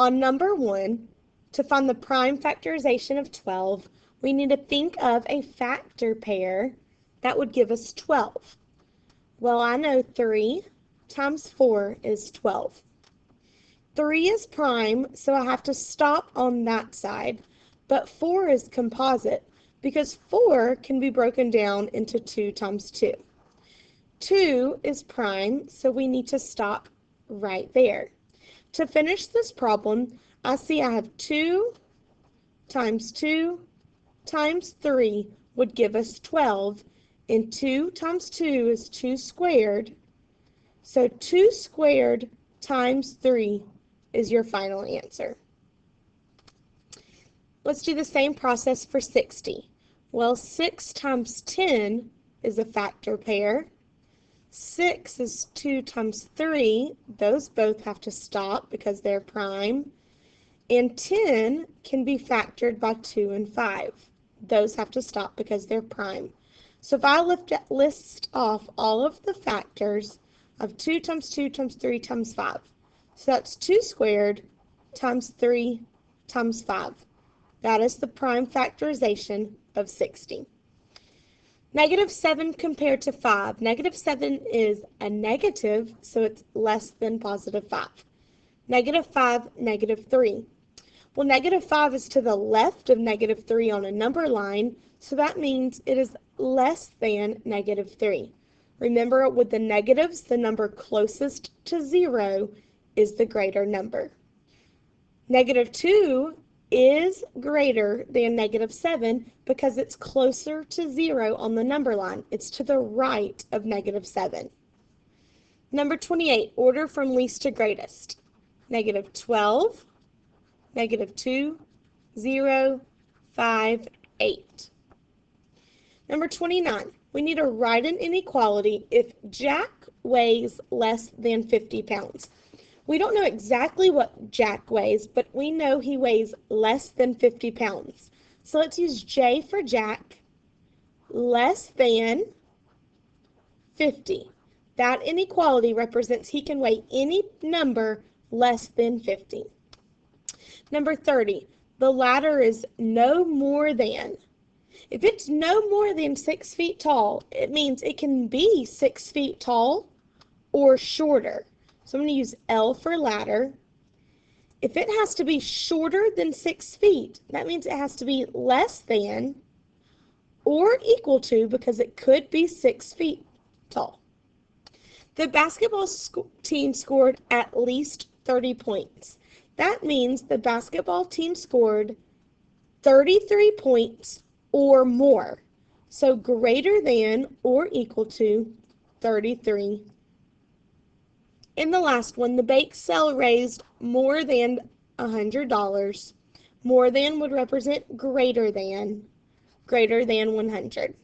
On number 1, to find the prime factorization of 12, we need to think of a factor pair that would give us 12. Well, I know 3 times 4 is 12. 3 is prime, so I have to stop on that side, but 4 is composite because 4 can be broken down into 2 times 2. 2 is prime, so we need to stop right there. To finish this problem, I see I have 2 times 2 times 3 would give us 12, and 2 times 2 is 2 squared, so 2 squared times 3 is your final answer. Let's do the same process for 60. Well, 6 times 10 is a factor pair. 6 is 2 times 3. Those both have to stop because they're prime. And 10 can be factored by 2 and 5. Those have to stop because they're prime. So if I list off all of the factors of 2 times 2 times 3 times 5. So that's 2 squared times 3 times 5. That is the prime factorization of 60. Negative 7 compared to 5. Negative 7 is a negative, so it's less than positive 5. Negative 5, negative 3. Well, negative 5 is to the left of negative 3 on a number line, so that means it is less than negative 3. Remember, with the negatives, the number closest to 0 is the greater number. Negative 2 is greater than negative 7 because it's closer to 0 on the number line. It's to the right of negative 7. Number 28, order from least to greatest. Negative 12, negative 2, 0, 5, 8. Number 29, we need to write an inequality if Jack weighs less than 50 pounds. We don't know exactly what Jack weighs, but we know he weighs less than 50 pounds. So let's use J for Jack, less than 50. That inequality represents he can weigh any number less than 50. Number 30, the ladder is no more than. If it's no more than 6 feet tall, it means it can be 6 feet tall or shorter. So I'm going to use L for ladder. If it has to be shorter than 6 feet, that means it has to be less than or equal to, because it could be 6 feet tall. The basketball team scored at least 30 points. That means the basketball team scored 33 points or more. So greater than or equal to 33. In the last one, the bake sale raised more than $100. More than would represent greater than 100.